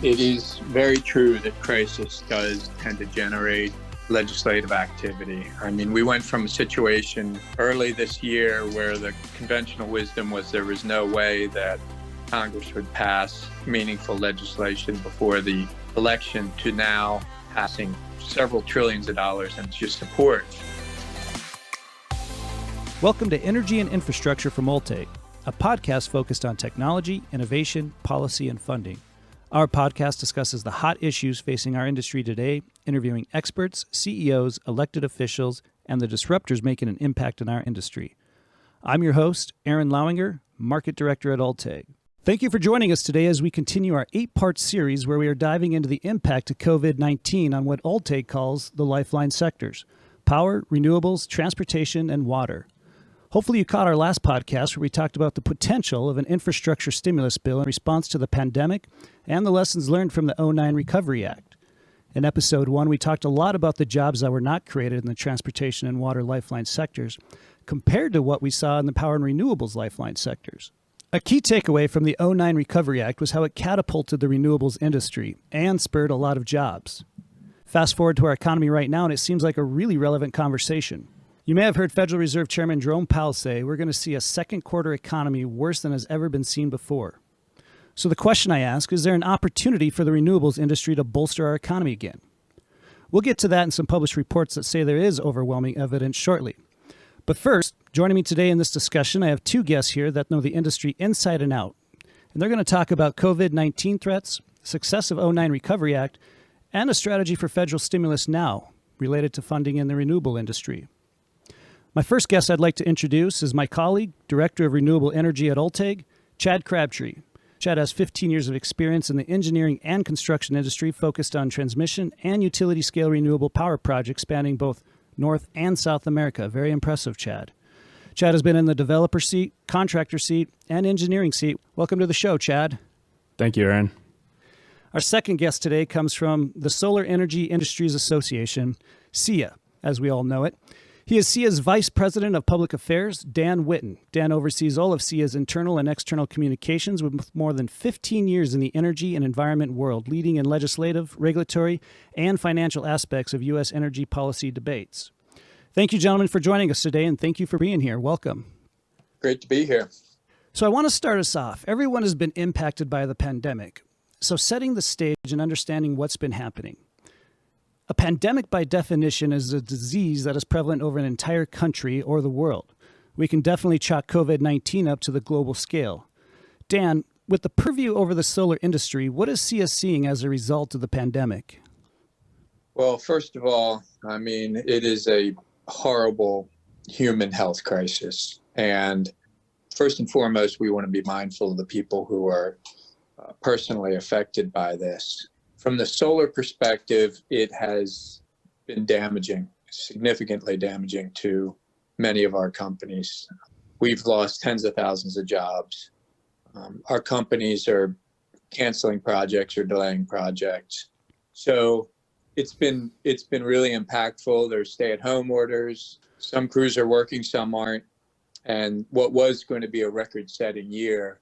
It is very true that crisis does tend to generate legislative activity. I mean, we went from a situation early this year where the conventional wisdom was there was no way that Congress would pass meaningful legislation before the election to now passing several trillions of dollars in just support. Welcome to Energy and Infrastructure from Ulteig, a podcast focused on technology, innovation, policy, and funding. Our podcast discusses the hot issues facing our industry today, interviewing experts, CEOs, elected officials, and the disruptors making an impact in our industry. I'm your host, Aaron Lauinger, Market Director at Ulteig. Thank you for joining us today as we continue our 8-part series where we are diving into the impact of COVID-19 on what Ulteig calls the lifeline sectors: power, renewables, transportation, and water. Hopefully you caught our last podcast where we talked about the potential of an infrastructure stimulus bill in response to the pandemic and the lessons learned from the 2009 Recovery Act. In episode 1, we talked a lot about the jobs that were not created in the transportation and water lifeline sectors compared to what we saw in the power and renewables lifeline sectors. A key takeaway from the 2009 Recovery Act was how it catapulted the renewables industry and spurred a lot of jobs. Fast forward to our economy right now, and it seems like a really relevant conversation. You may have heard Federal Reserve Chairman Jerome Powell say we're going to see a second quarter economy worse than has ever been seen before. So the question I ask, is there an opportunity for the renewables industry to bolster our economy again? We'll get to that in some published reports that say there is overwhelming evidence shortly. But first, joining me today in this discussion, I have two guests here that know the industry inside and out. And they're going to talk about COVID-19 threats, success of 2009 Recovery Act, and a strategy for federal stimulus now related to funding in the renewable industry. My first guest I'd like to introduce is my colleague, Director of Renewable Energy at Ulteig, Chad Crabtree. Chad has 15 years of experience in the engineering and construction industry focused on transmission and utility-scale renewable power projects spanning both North and South America. Very impressive, Chad. Chad has been in the developer seat, contractor seat, and engineering seat. Welcome to the show, Chad. Thank you, Aaron. Our second guest today comes from the Solar Energy Industries Association, SEIA, as we all know it. He is SEIA's Vice President of Public Affairs, Dan Whitten. Dan oversees all of SEIA's internal and external communications with more than 15 years in the energy and environment world, leading in legislative, regulatory, and financial aspects of U.S. energy policy debates. Thank you, gentlemen, for joining us today, and thank you for being here. Welcome. Great to be here. So I want to start us off. Everyone has been impacted by the pandemic. So setting the stage and understanding what's been happening. A pandemic, by definition, is a disease that is prevalent over an entire country or the world. We can definitely chalk COVID-19 up to the global scale. Dan, with the purview over the solar industry, what is SEIA seeing as a result of the pandemic? Well, first of all, I mean, it is a horrible human health crisis. And first and foremost, we want to be mindful of the people who are personally affected by this. From the solar perspective, it has been damaging, significantly damaging to many of our companies. We've lost tens of thousands of jobs. Our companies are canceling projects or delaying projects. So it's been really impactful. There's stay-at-home orders. Some crews are working, some aren't. And what was going to be a record-setting year,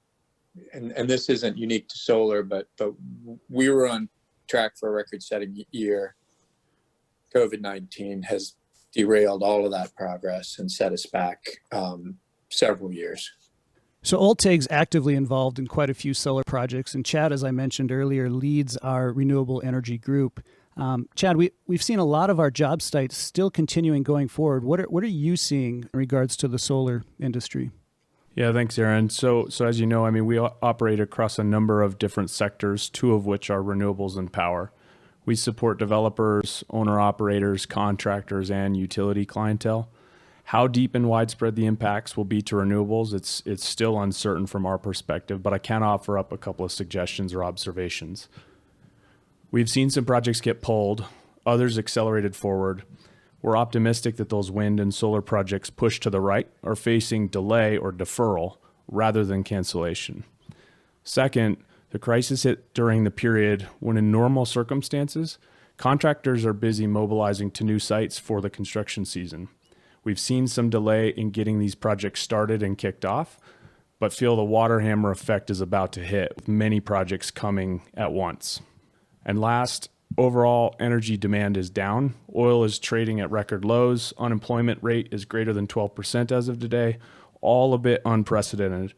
and this isn't unique to solar, but we were on track for a record-setting year. COVID-19 has derailed all of that progress and set us back several years. So Ulteig's actively involved in quite a few solar projects, and Chad, as I mentioned earlier, leads our renewable energy group. Chad, we've seen a lot of our job sites still continuing going forward. What are you seeing in regards to the solar industry? Yeah, thanks, Aaron. So as you know, I mean, we operate across a number of different sectors, two of which are renewables and power. We support developers, owner-operators, contractors, and utility clientele. How deep and widespread the impacts will be to renewables, it's still uncertain from our perspective, but I can offer up a couple of suggestions or observations. We've seen some projects get pulled, others accelerated forward. We're optimistic that those wind and solar projects pushed to the right are facing delay or deferral rather than cancellation. Second, the crisis hit during the period when, in normal circumstances, contractors are busy mobilizing to new sites for the construction season. We've seen some delay in getting these projects started and kicked off, but feel the water hammer effect is about to hit, with many projects coming at once. And last, overall energy demand is down. Oil is trading at record lows. Unemployment rate is greater than 12% as of today, all a bit unprecedented.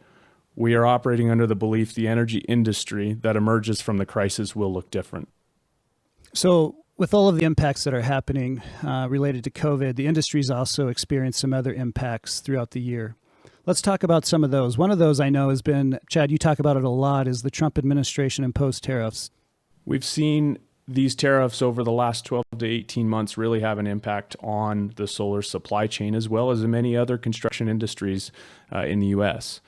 We are operating under the belief the energy industry that emerges from the crisis will look different. So with all of the impacts that are happening related to COVID, the industry's also experienced some other impacts throughout the year. Let's talk about some of those. One of those I know has been, Chad, you talk about it a lot, is the Trump administration imposed tariffs. We've seen these tariffs over the last 12 to 18 months really have an impact on the solar supply chain, as well as in many other construction industries in the U.S.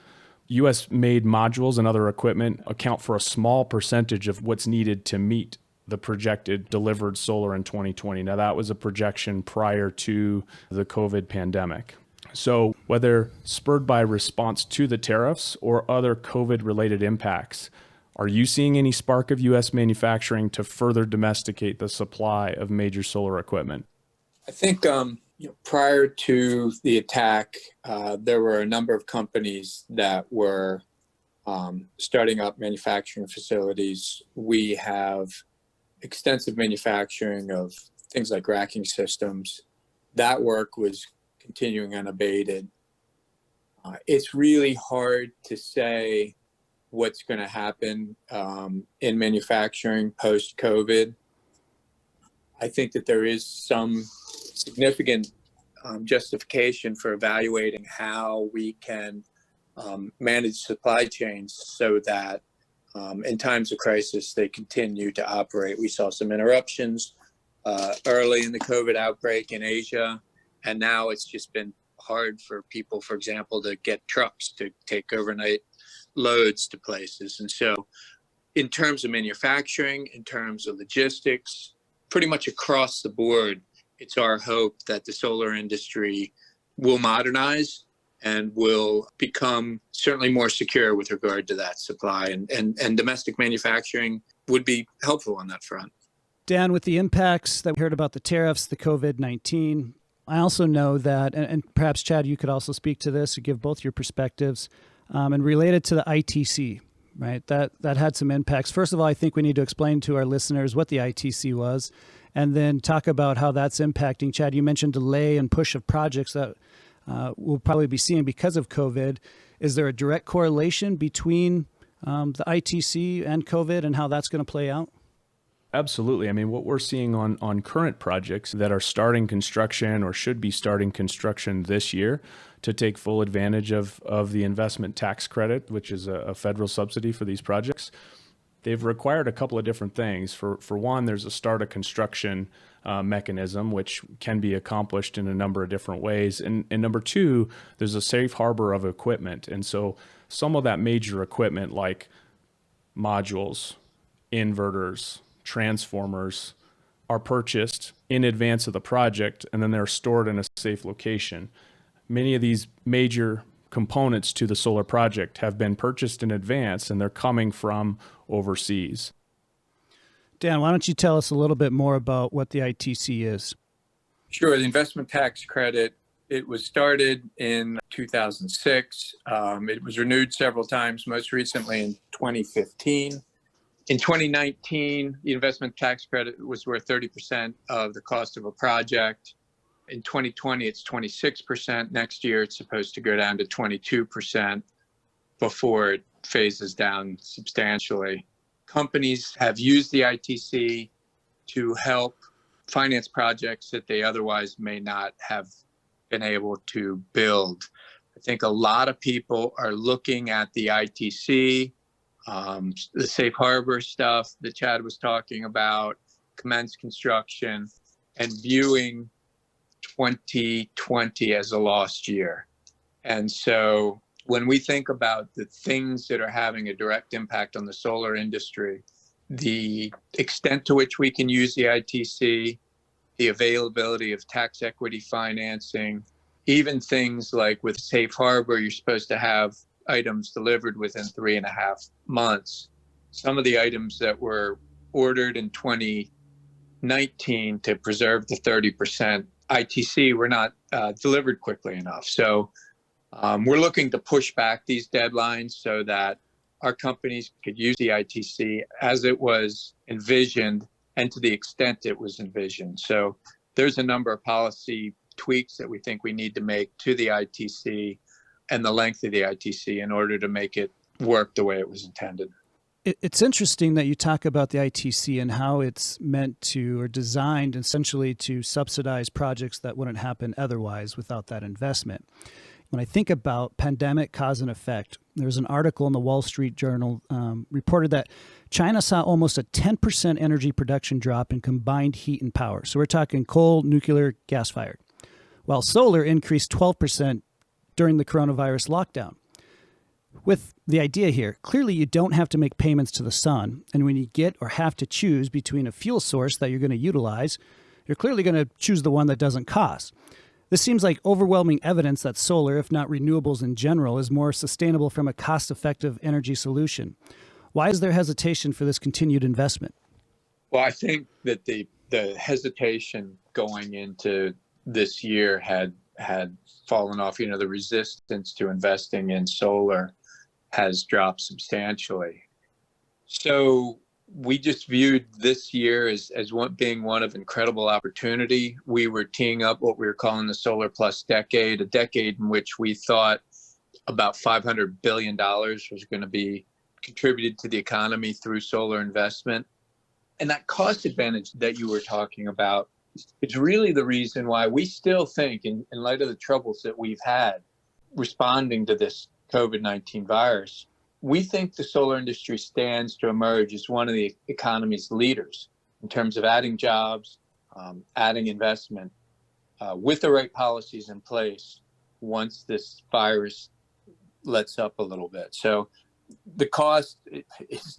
U.S.-made modules and other equipment account for a small percentage of what's needed to meet the projected delivered solar in 2020. Now, that was a projection prior to the COVID pandemic. So whether spurred by response to the tariffs or other COVID-related impacts, are you seeing any spark of U.S. manufacturing to further domesticate the supply of major solar equipment? I think prior to the attack, there were a number of companies that were starting up manufacturing facilities. We have extensive manufacturing of things like racking systems. That work was continuing unabated. It's really hard to say what's going to happen in manufacturing post-COVID. I think that there is some significant justification for evaluating how we can manage supply chains so that in times of crisis, they continue to operate. We saw some interruptions early in the COVID outbreak in Asia, and now it's just been hard for people, for example, to get trucks to take overnight loads to places. And so in terms of manufacturing, in terms of logistics, pretty much across the board, it's our hope that the solar industry will modernize and will become certainly more secure with regard to that supply. And domestic manufacturing would be helpful on that front. Dan, with the impacts that we heard about the tariffs, the COVID-19, I also know that, and perhaps Chad, you could also speak to this or give both your perspectives, and related to the ITC, right? That had some impacts. First of all, I think we need to explain to our listeners what the ITC was, and then talk about how that's impacting. Chad, you mentioned delay and push of projects that we'll probably be seeing because of COVID. Is there a direct correlation between the ITC and COVID and how that's going to play out? Absolutely. I mean, what we're seeing on current projects that are starting construction or should be starting construction this year to take full advantage of the investment tax credit, which is a federal subsidy for these projects, they've required a couple of different things. For one, there's a start of construction mechanism, which can be accomplished in a number of different ways. And number two, there's a safe harbor of equipment. And so some of that major equipment like modules, inverters, transformers are purchased in advance of the project, and then they're stored in a safe location. Many of these major components to the solar project have been purchased in advance, and they're coming from overseas. Dan, why don't you tell us a little bit more about what the ITC is? Sure. The investment tax credit, it was started in 2006. It was renewed several times, most recently in 2015. In 2019, the investment tax credit was worth 30% of the cost of a project. In 2020, it's 26%. Next year, it's supposed to go down to 22% before it phases down substantially. Companies have used the ITC to help finance projects that they otherwise may not have been able to build. I think a lot of people are looking at the ITC, the safe harbor stuff that Chad was talking about, commence construction, and viewing 2020 as a lost year. And so when we think about the things that are having a direct impact on the solar industry, the extent to which we can use the ITC, the availability of tax equity financing, even things like with safe harbor, you're supposed to have items delivered within 3.5 months. Some of the items that were ordered in 2019 to preserve the 30% ITC were not delivered quickly enough. So we're looking to push back these deadlines so that our companies could use the ITC as it was envisioned and to the extent it was envisioned. So there's a number of policy tweaks that we think we need to make to the ITC and the length of the ITC in order to make it work the way it was intended. It's interesting that you talk about the ITC and how it's meant to or designed essentially to subsidize projects that wouldn't happen otherwise without that investment. When I think about pandemic cause and effect, there was an article in the Wall Street Journal reported that China saw almost a 10% energy production drop in combined heat and power. So we're talking coal, nuclear, gas-fired, while solar increased 12% during the coronavirus lockdown. With the idea here, clearly you don't have to make payments to the sun. And when you get or have to choose between a fuel source that you're going to utilize, you're clearly going to choose the one that doesn't cost. This seems like overwhelming evidence that solar, if not renewables in general, is more sustainable from a cost-effective energy solution. Why is there hesitation for this continued investment? Well, I think that the hesitation going into this year had fallen off. The resistance to investing in solar has dropped substantially. So we just viewed this year as being one of incredible opportunity. We were teeing up what we were calling the Solar Plus decade, a decade in which we thought about $500 billion was going to be contributed to the economy through solar investment. And that cost advantage that you were talking about is really the reason why we still think, in light of the troubles that we've had responding to this COVID-19 virus, we think the solar industry stands to emerge as one of the economy's leaders in terms of adding jobs, adding investment, with the right policies in place once this virus lets up a little bit. So the cost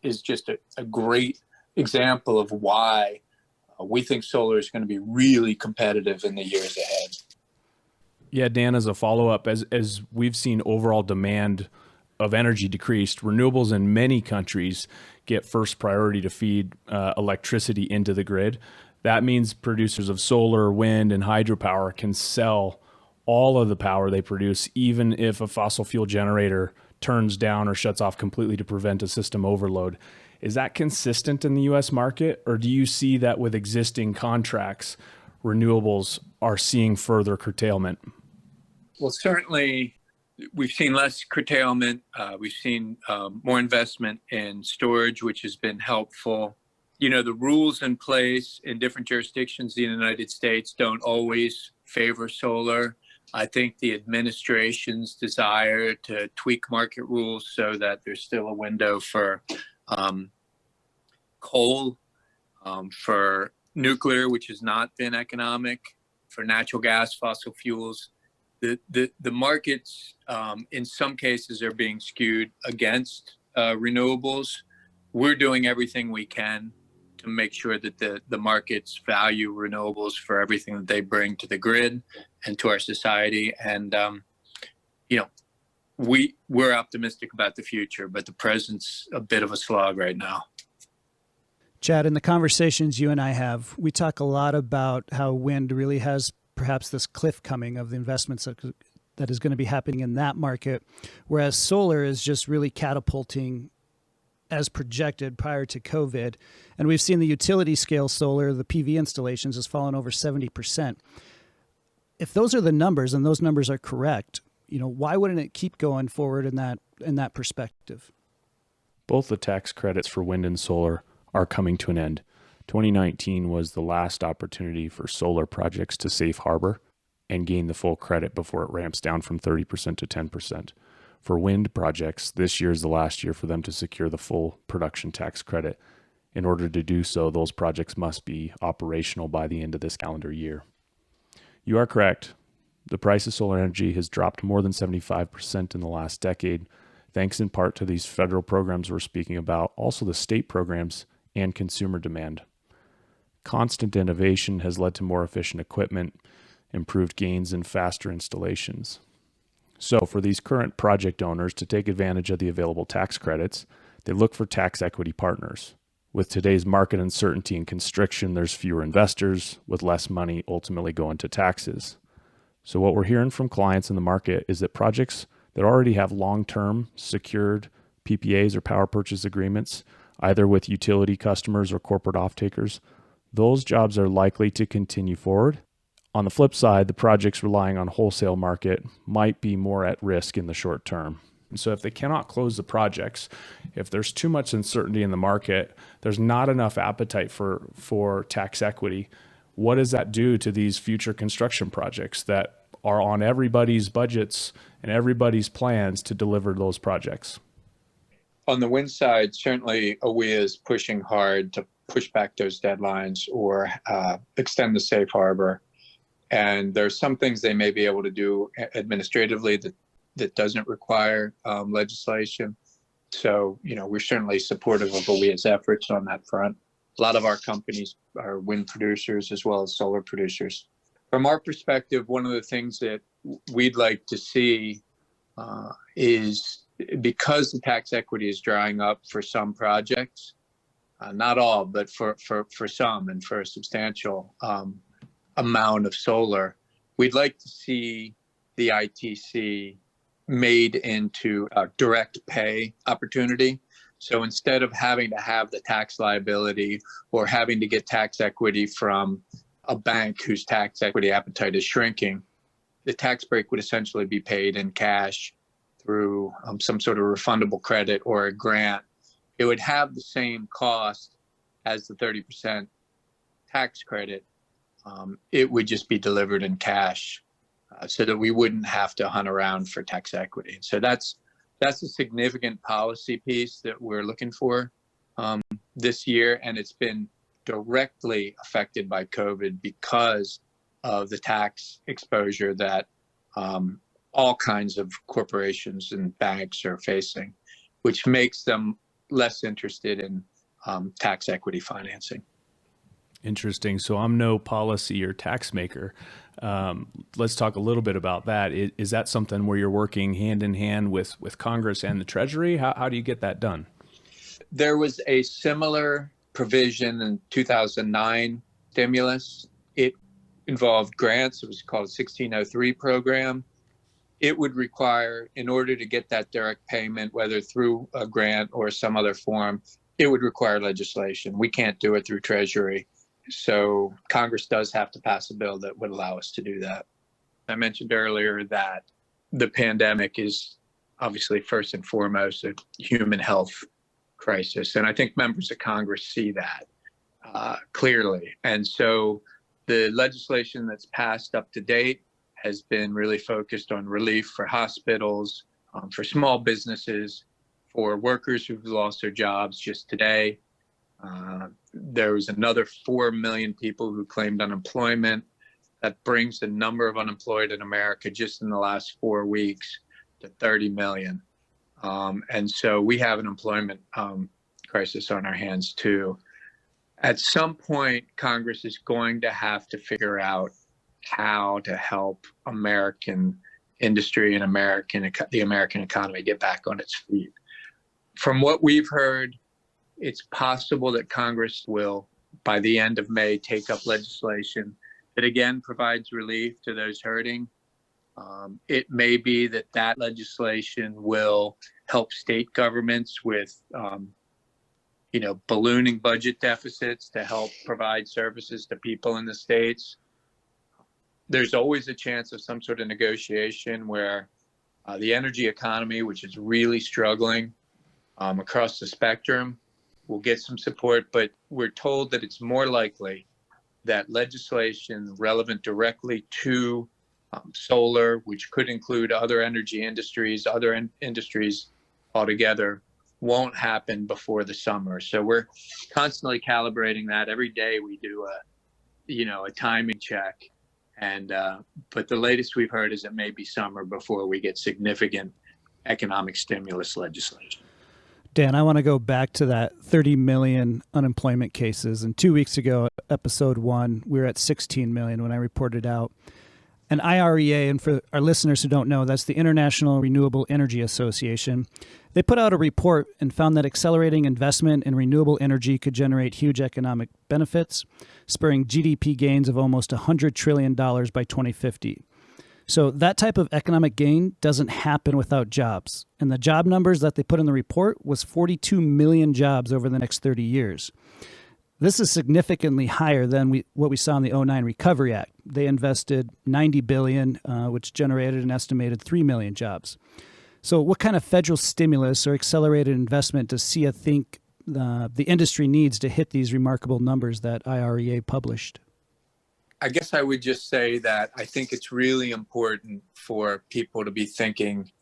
is just a great example of why we think solar is going to be really competitive in the years ahead. Yeah, Dan, as a follow-up, as we've seen overall demand of energy decreased, renewables in many countries get first priority to feed electricity into the grid. That means producers of solar, wind, and hydropower can sell all of the power they produce, even if a fossil fuel generator turns down or shuts off completely to prevent a system overload. Is that consistent in the U.S. market, or do you see that with existing contracts, renewables are seeing further curtailment? Well, certainly we've seen less curtailment. We've seen more investment in storage, which has been helpful. The rules in place in different jurisdictions in the United States don't always favor solar. I think the administration's desire to tweak market rules so that there's still a window for coal, for nuclear, which has not been economic, for natural gas, fossil fuels. The markets, in some cases, are being skewed against renewables. We're doing everything we can to make sure that the markets value renewables for everything that they bring to the grid and to our society. And, we're optimistic about the future, but the present's a bit of a slog right now. Chad, in the conversations you and I have, we talk a lot about how wind really has perhaps this cliff coming of the investments that is going to be happening in that market, whereas solar is just really catapulting as projected prior to COVID. And we've seen the utility scale solar, the PV installations, has fallen over 70%. If those are the numbers and those numbers are correct, why wouldn't it keep going forward in that perspective? Both the tax credits for wind and solar are coming to an end. 2019 was the last opportunity for solar projects to safe harbor and gain the full credit before it ramps down from 30% to 10%. For wind projects, this year is the last year for them to secure the full production tax credit. In order to do so, those projects must be operational by the end of this calendar year. You are correct. The price of solar energy has dropped more than 75% in the last decade, thanks in part to these federal programs we're speaking about, also the state programs and consumer demand. Constant innovation has led to more efficient equipment, improved gains, and faster installations. So for these current project owners to take advantage of the available tax credits, they look for tax equity partners. With today's market uncertainty and constriction, there's fewer investors with less money ultimately going to taxes. So what we're hearing from clients in the market is that projects that already have long-term secured PPAs or power purchase agreements, either with utility customers or corporate off-takers, those jobs are likely to continue forward. On the flip side, the projects relying on wholesale market might be more at risk in the short term. And so if they cannot close the projects, if there's too much uncertainty in the market, there's not enough appetite for tax equity, what does that do to these future construction projects that are on everybody's budgets and everybody's plans to deliver those projects? On the wind side, certainly IREA is pushing hard to push back those deadlines or extend the safe harbor. And there's some things they may be able to do administratively that doesn't require legislation. So, we're certainly supportive of IREA's efforts on that front. A lot of our companies are wind producers as well as solar producers. From our perspective, one of the things that we'd like to see is, because the tax equity is drying up for some projects, not all, but for some and for a substantial amount of solar, we'd like to see the ITC made into a direct pay opportunity. So instead of having to have the tax liability or having to get tax equity from a bank whose tax equity appetite is shrinking, the tax break would essentially be paid in cash through some sort of refundable credit or a grant. It would have the same cost as the 30% tax credit. It would just be delivered in cash so that we wouldn't have to hunt around for tax equity. So that's a significant policy piece that we're looking for this year, and it's been directly affected by COVID because of the tax exposure that all kinds of corporations and banks are facing, which makes them less interested in tax equity financing. Interesting. So I'm no policy or tax maker. Let's talk a little bit about that. Is that something where you're working hand in hand with Congress and the Treasury? How do you get that done? There was a similar provision in 2009 stimulus. It involved grants. It was called 1603 program. It would require, in order to get that direct payment, whether through a grant or some other form, it would require legislation. We can't do it through Treasury. So Congress does have to pass a bill that would allow us to do that. I mentioned earlier that the pandemic is obviously first and foremost a human health crisis. And I think members of Congress see that clearly. And so the legislation that's passed up to date has been really focused on relief for hospitals, for small businesses, for workers who've lost their jobs just today. There was another 4 million people who claimed unemployment. That brings the number of unemployed in America just in the last 4 weeks to 30 million. And so we have an employment crisis on our hands too. At some point, Congress is going to have to figure out how to help American industry and the American economy get back on its feet. From what we've heard, it's possible that Congress will, by the end of May, take up legislation that again provides relief to those hurting. It may be that legislation will help state governments with, ballooning budget deficits to help provide services to people in the states. There's always a chance of some sort of negotiation where the energy economy, which is really struggling across the spectrum, will get some support, but we're told that it's more likely that legislation relevant directly to solar, which could include other energy industries, industries altogether, won't happen before the summer. So we're constantly calibrating that. Every day we do a timing check. And but the latest we've heard is it may be summer before we get significant economic stimulus legislation. Dan, I want to go back to that 30 million unemployment cases. And 2 weeks ago, episode 1, we were at 16 million when I reported out. And IREA, and for our listeners who don't know, that's the International Renewable Energy Association. They put out a report and found that accelerating investment in renewable energy could generate huge economic benefits, spurring GDP gains of almost $100 trillion by 2050. So that type of economic gain doesn't happen without jobs. And the job numbers that they put in the report was 42 million jobs over the next 30 years. This is significantly higher than what we saw in the 2009 Recovery Act. They invested $90 billion, which generated an estimated 3 million jobs. So what kind of federal stimulus or accelerated investment does SEIA think the industry needs to hit these remarkable numbers that IREA published? I guess I would just say that I think it's really important for people to be thinking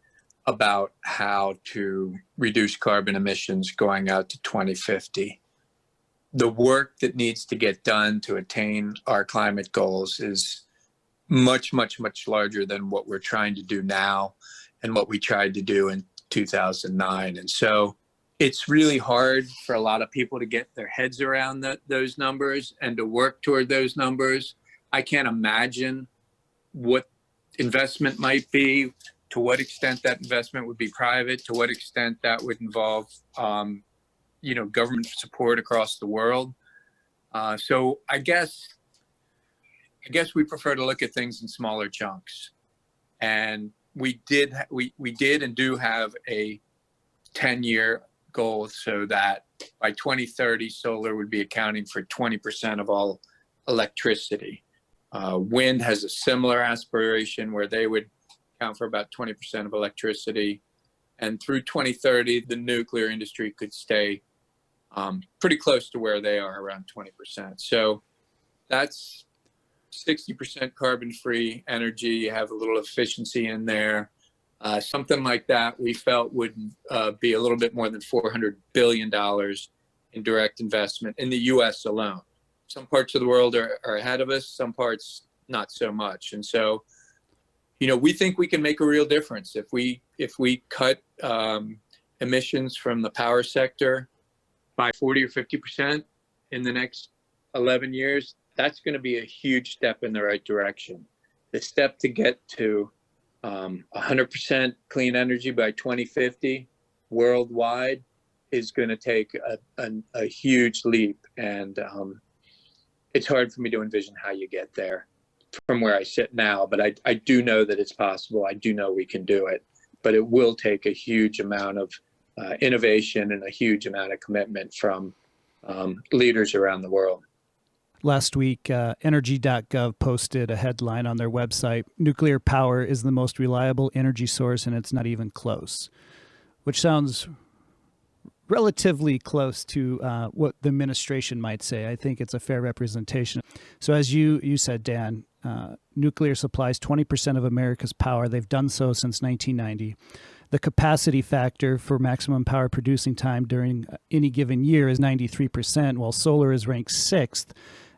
about how to reduce carbon emissions going out to 2050. The work that needs to get done to attain our climate goals is much, much, much larger than what we're trying to do now and what we tried to do in 2009. And so it's really hard for a lot of people to get their heads around those numbers and to work toward those numbers. I can't imagine what investment might be, to what extent that investment would be private, to what extent that would involve, government support across the world. So I guess we prefer to look at things in smaller chunks. And we did and do have a 10-year goal so that by 2030, solar would be accounting for 20% of all electricity. Wind has a similar aspiration where they would account for about 20% of electricity. And through 2030, the nuclear industry could stay pretty close to where they are, around 20%. So that's 60% carbon-free energy. You have a little efficiency in there. Something like that we felt would be a little bit more than $400 billion in direct investment in the U.S. alone. Some parts of the world are ahead of us, some parts not so much. And so, we think we can make a real difference if we cut emissions from the power sector by 40 or 50% in the next 11 years. That's going to be a huge step in the right direction. The step to get to 100% clean energy by 2050 worldwide is going to take a huge leap. And it's hard for me to envision how you get there from where I sit now, but I do know that it's possible. I do know we can do it, but it will take a huge amount of innovation and a huge amount of commitment from leaders around the world. Last week, energy.gov posted a headline on their website: "Nuclear power is the most reliable energy source, and it's not even close," which sounds relatively close to what the administration might say. I think it's a fair representation. So as you said, Dan, nuclear supplies 20% of America's power. They've done so since 1990. The capacity factor for maximum power producing time during any given year is 93%, while solar is ranked 6th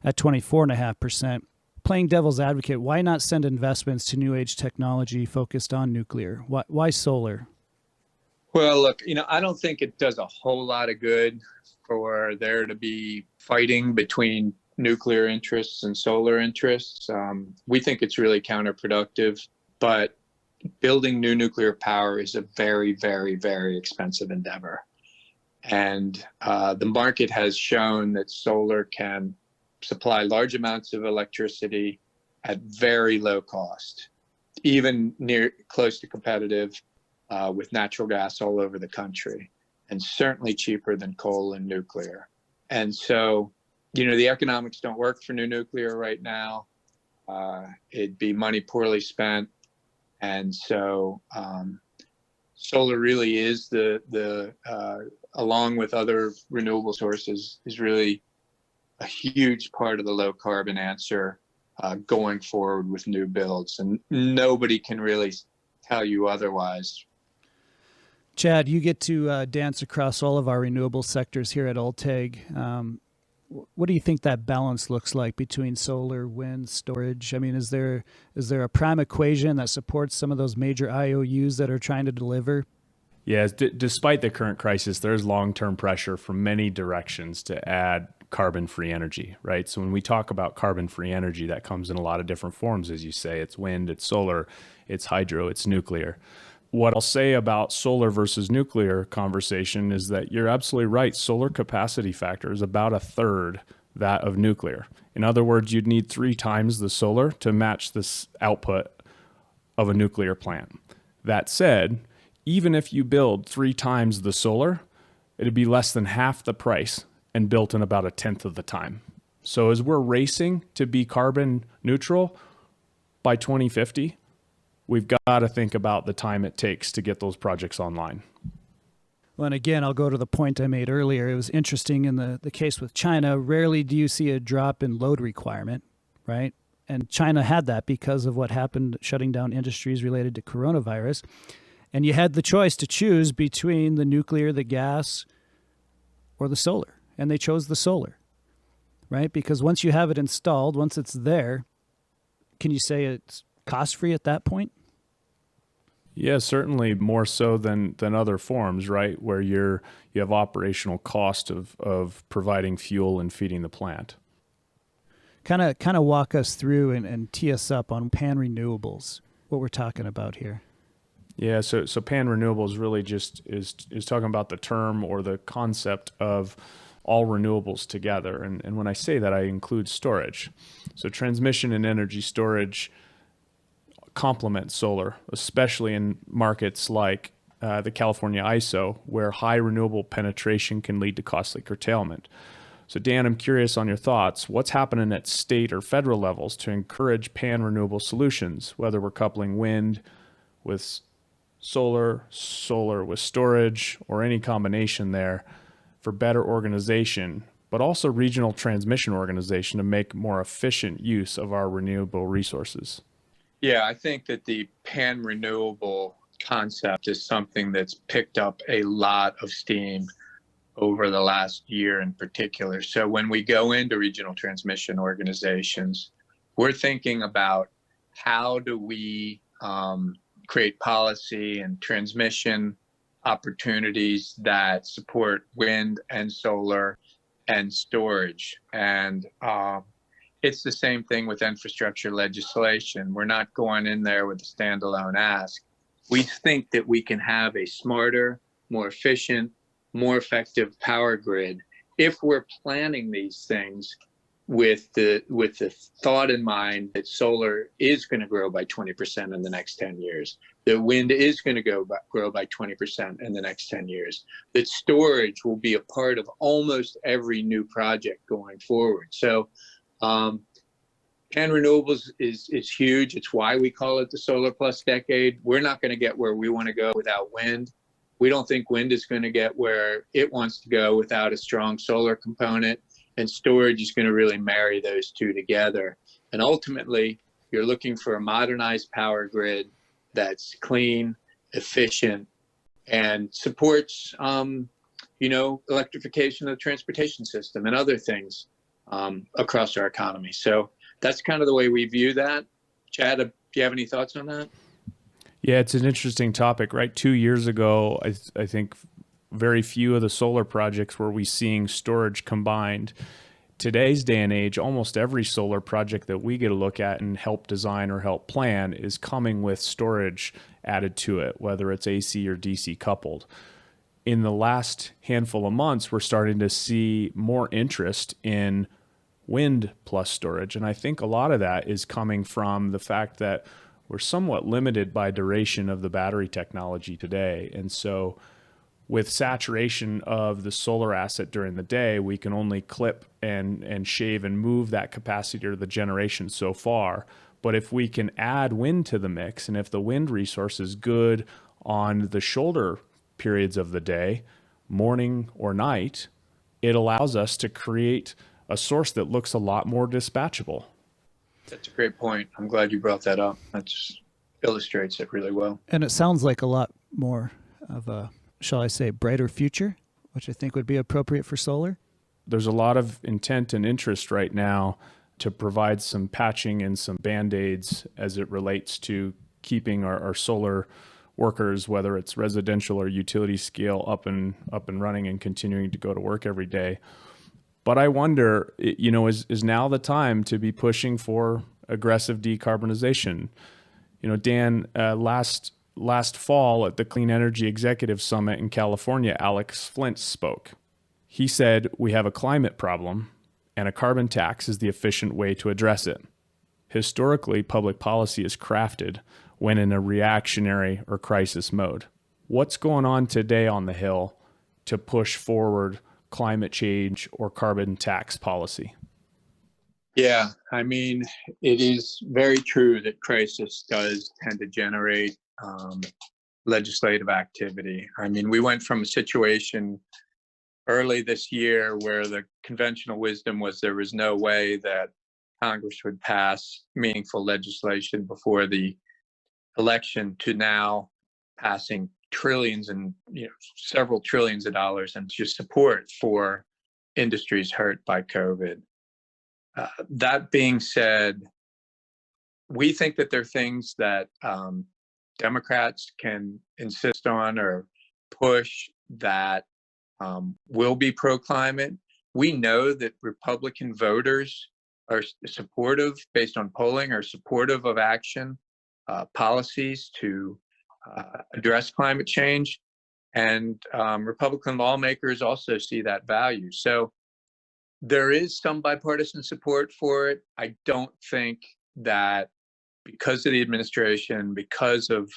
at 24.5%. Playing devil's advocate, why not send investments to new age technology focused on nuclear? Why solar? Well, look, I don't think it does a whole lot of good for there to be fighting between nuclear interests and solar interests. We think it's really counterproductive, but building new nuclear power is a very, very, very expensive endeavor. And the market has shown that solar can supply large amounts of electricity at very low cost, even close to competitive with natural gas all over the country, and certainly cheaper than coal and nuclear. And so, the economics don't work for new nuclear right now. It'd be money poorly spent. And so solar really is the along with other renewable sources, is really a huge part of the low carbon answer going forward with new builds. And nobody can really tell you otherwise. Chad, you get to dance across all of our renewable sectors here at Ulteig. What do you think that balance looks like between solar, wind, storage? I mean, is there a prime equation that supports some of those major IOUs that are trying to deliver? Yes, despite the current crisis, there's long-term pressure from many directions to add carbon-free energy, right? So when we talk about carbon-free energy, that comes in a lot of different forms, as you say. It's wind, it's solar, it's hydro, it's nuclear. What I'll say about solar versus nuclear conversation is that you're absolutely right. Solar capacity factor is about 1/3 that of nuclear. In other words, you'd need 3 times the solar to match this output of a nuclear plant. That said, even if you build 3 times the solar, it'd be less than half the price and built in about 1/10 of the time. So as we're racing to be carbon neutral by 2050, we've got to think about the time it takes to get those projects online. Well, and again, I'll go to the point I made earlier. It was interesting in the case with China. Rarely do you see a drop in load requirement, right? And China had that because of what happened, shutting down industries related to coronavirus. And you had the choice to choose between the nuclear, the gas, or the solar. And they chose the solar, right? Because once you have it installed, once it's there, can you say it's cost-free at that point? Yeah, certainly more so than other forms, right? Where you have operational cost of providing fuel and feeding the plant. Kind of walk us through and tee us up on Panrenewables, what we're talking about here. Yeah, so Panrenewables really just is talking about the term or the concept of all renewables together. And when I say that, I include storage. So transmission and energy storage complement solar, especially in markets like the California ISO, where high renewable penetration can lead to costly curtailment. So Dan, I'm curious on your thoughts. What's happening at state or federal levels to encourage pan-renewable solutions, whether we're coupling wind with solar with storage, or any combination there, for better organization, but also regional transmission organization to make more efficient use of our renewable resources? Yeah, I think that the pan-renewable concept is something that's picked up a lot of steam over the last year in particular. So when we go into regional transmission organizations, we're thinking about how do we create policy and transmission opportunities that support wind and solar and storage. And it's the same thing with infrastructure legislation. We're not going in there with a standalone ask. We think that we can have a smarter, more efficient, more effective power grid if we're planning these things with the thought in mind that solar is going to grow by 20% in the next 10 years, that wind is going to grow by 20% in the next 10 years, that storage will be a part of almost every new project going forward. So Panrenewables is huge. It's why we call it the Solar Plus decade. We're not going to get where we want to go without wind. We don't think wind is going to get where it wants to go without a strong solar component, and storage is going to really marry those two together. And ultimately, you're looking for a modernized power grid that's clean, efficient, and supports, electrification of the transportation system and other things across our economy. So that's kind of the way we view that. Chad, do you have any thoughts on that? Yeah, it's an interesting topic, right? 2 years ago, I think very few of the solar projects were we seeing storage combined. Today's day and age, almost every solar project that we get to look at and help design or help plan is coming with storage added to it, whether it's AC or DC coupled. In the last handful of months, we're starting to see more interest in wind plus storage. And I think a lot of that is coming from the fact that we're somewhat limited by duration of the battery technology today. And so with saturation of the solar asset during the day, we can only clip and shave and move that capacity or the generation so far. But if we can add wind to the mix, and if the wind resource is good on the shoulder periods of the day, morning or night, it allows us to create a source that looks a lot more dispatchable. That's a great point. I'm glad you brought that up. That just illustrates it really well. And it sounds like a lot more of a, shall I say, brighter future, which I think would be appropriate for solar. There's a lot of intent and interest right now to provide some patching and some Band-Aids as it relates to keeping our solar workers, whether it's residential or utility scale, up and running and continuing to go to work every day. But I wonder, is now the time to be pushing for aggressive decarbonization? Dan, last fall at the Clean Energy Executive Summit in California, Alex Flint spoke. He said, we have a climate problem and a carbon tax is the efficient way to address it. Historically, public policy is crafted when in a reactionary or crisis mode. What's going on today on the Hill to push forward climate change or carbon tax policy? Yeah, I mean, it is very true that crisis does tend to generate legislative activity. I mean, we went from a situation early this year where the conventional wisdom was there was no way that Congress would pass meaningful legislation before the election, to now passing trillions and several trillions of dollars and just support for industries hurt by COVID. That being said, we think that there are things that Democrats can insist on or push that will be pro-climate. We know that Republican voters are supportive, based on polling, are supportive of action, policies to address climate change. And Republican lawmakers also see that value. So there is some bipartisan support for it. I don't think that because of the administration, because of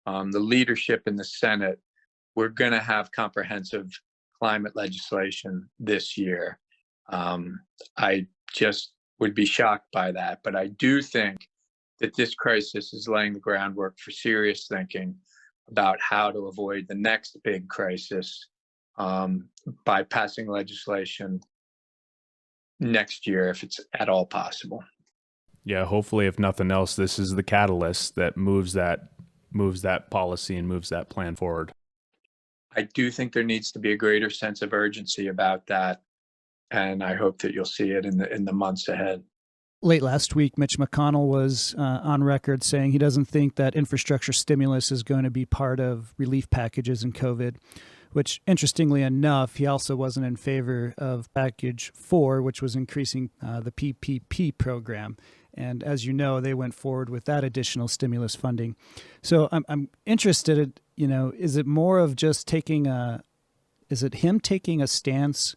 the leadership in the Senate, we're going to have comprehensive climate legislation this year. I just would be shocked by that. But I do think that this crisis is laying the groundwork for serious thinking about how to avoid the next big crisis by passing legislation next year, if it's at all possible. Yeah, hopefully, if nothing else, this is the catalyst that moves that policy and moves that plan forward. I do think there needs to be a greater sense of urgency about that, and I hope that you'll see it in the months ahead. Late last week, Mitch McConnell was on record saying he doesn't think that infrastructure stimulus is going to be part of relief packages in COVID, which, interestingly enough, he also wasn't in favor of package 4, which was increasing the PPP program. And as you know, they went forward with that additional stimulus funding. So I'm interested, is it more of just is it him taking a stance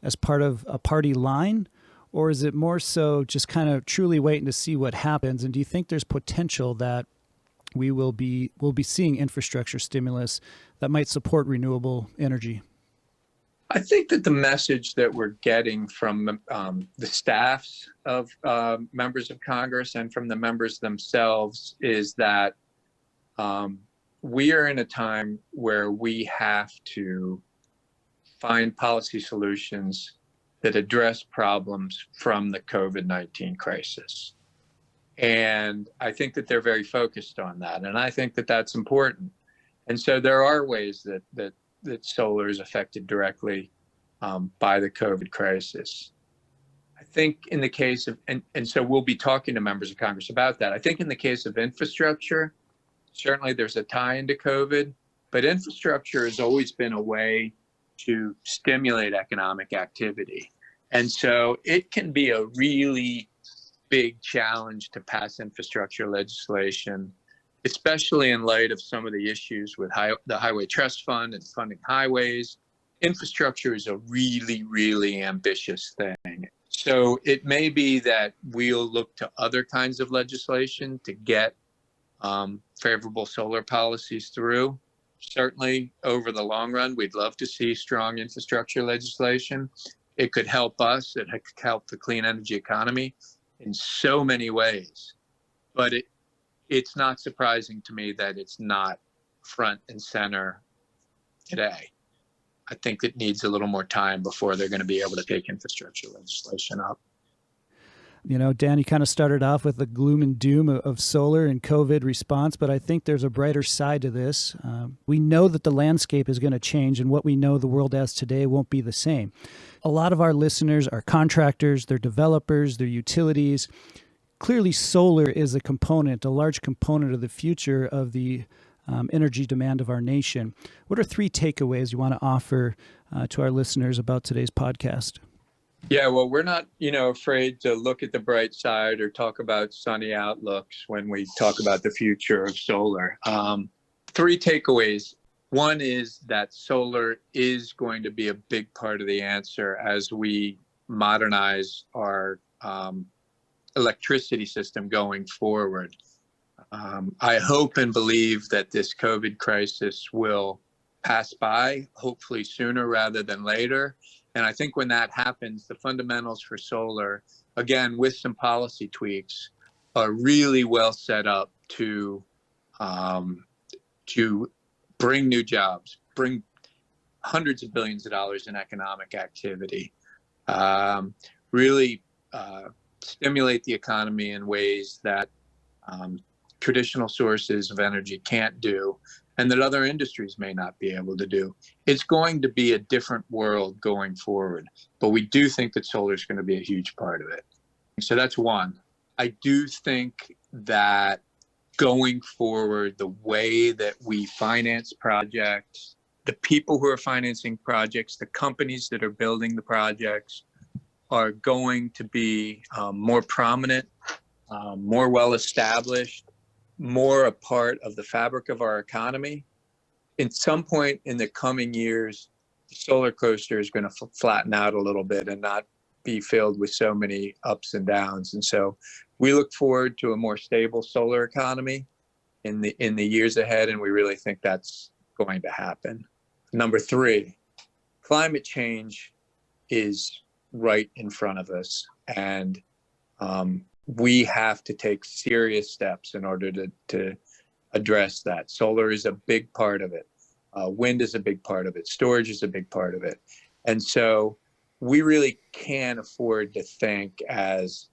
as part of a party line? Or is it more so just kind of truly waiting to see what happens? And do you think there's potential that we'll be seeing infrastructure stimulus that might support renewable energy? I think that the message that we're getting from the staffs of members of Congress and from the members themselves is that we are in a time where we have to find policy solutions that address problems from the COVID-19 crisis. And I think that they're very focused on that. And I think that that's important. And so there are ways that solar is affected directly by the COVID crisis. I think in the case of, and so we'll be talking to members of Congress about that. I think in the case of infrastructure, certainly there's a tie into COVID, but infrastructure has always been a way to stimulate economic activity. And so it can be a really big challenge to pass infrastructure legislation, especially in light of some of the issues with the Highway Trust Fund and funding highways. Infrastructure is a really, really ambitious thing. So it may be that we'll look to other kinds of legislation to get favorable solar policies through. Certainly, over the long run, we'd love to see strong infrastructure legislation. It could help us. It could help the clean energy economy in so many ways. But it's not surprising to me that it's not front and center today. I think it needs a little more time before they're going to be able to take infrastructure legislation up. Dan, you kind of started off with the gloom and doom of solar and COVID response, but I think there's a brighter side to this. We know that the landscape is going to change, and what we know the world as today won't be the same. A lot of our listeners are contractors, they're developers, they're utilities. Clearly, solar is a large component of the future of the energy demand of our nation. What are 3 takeaways you want to offer to our listeners about today's podcast? Yeah, well, we're not, afraid to look at the bright side or talk about sunny outlooks when we talk about the future of solar. 3 takeaways. One is that solar is going to be a big part of the answer as we modernize our electricity system going forward. I hope and believe that this COVID crisis will pass by, hopefully sooner rather than later. And I think when that happens, the fundamentals for solar, again, with some policy tweaks, are really well set up to bring new jobs, bring hundreds of billions of dollars in economic activity, really stimulate the economy in ways that traditional sources of energy can't do, and that other industries may not be able to do. It's going to be a different world going forward, but we do think that solar is going to be a huge part of it. So that's one. I do think that going forward, the way that we finance projects, the people who are financing projects, the companies that are building the projects are going to be more prominent, more well-established, more a part of the fabric of our economy. In some point in the coming years, the solar coaster is going to flatten out a little bit and not be filled with so many ups and downs. And so we look forward to a more stable solar economy in the years ahead, and we really think that's going to happen. Number three, climate change is right in front of us, and we have to take serious steps in order to address that. Solar is a big part of it. Wind is a big part of it. Storage is a big part of it. And so we really can't afford to think as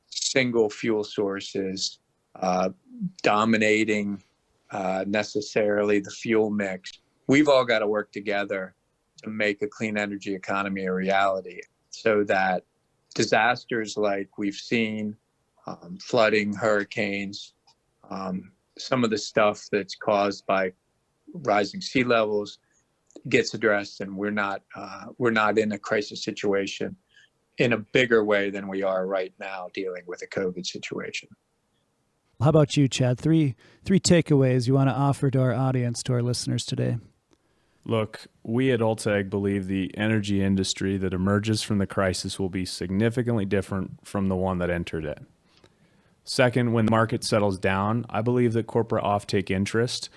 single fuel sources dominating necessarily the fuel mix. We've all got to work together to make a clean energy economy a reality, so that disasters like we've seen, flooding, hurricanes, some of the stuff that's caused by rising sea levels gets addressed, and we're not in a crisis situation in a bigger way than we are right now dealing with a COVID situation. How about you, Chad? Three takeaways you want to offer to our audience, to our listeners today. Look, we at Ulteig believe the energy industry that emerges from the crisis will be significantly different from the one that entered it. Second, when the market settles down, I believe that corporate offtake interest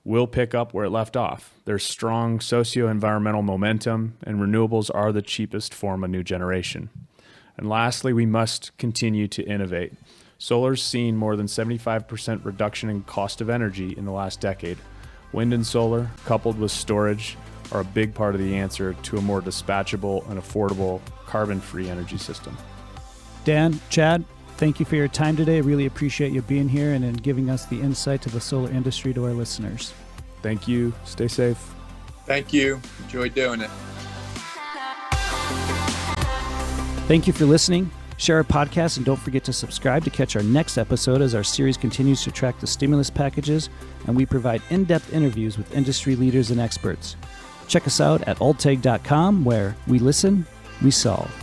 will pick up where it left off. There's strong socio-environmental momentum, and renewables are the cheapest form of new generation. And lastly, we must continue to innovate. Solar's seen more than 75% reduction in cost of energy in the last decade. Wind and solar, coupled with storage, are a big part of the answer to a more dispatchable and affordable carbon-free energy system. Dan, Chad, thank you for your time today. I really appreciate you being here and in giving us the insight to the solar industry to our listeners. Thank you. Stay safe. Thank you. Enjoyed doing it. Thank you for listening. Share our podcast and don't forget to subscribe to catch our next episode as our series continues to track the stimulus packages and we provide in-depth interviews with industry leaders and experts. Check us out at ulteig.com, where we listen, we solve.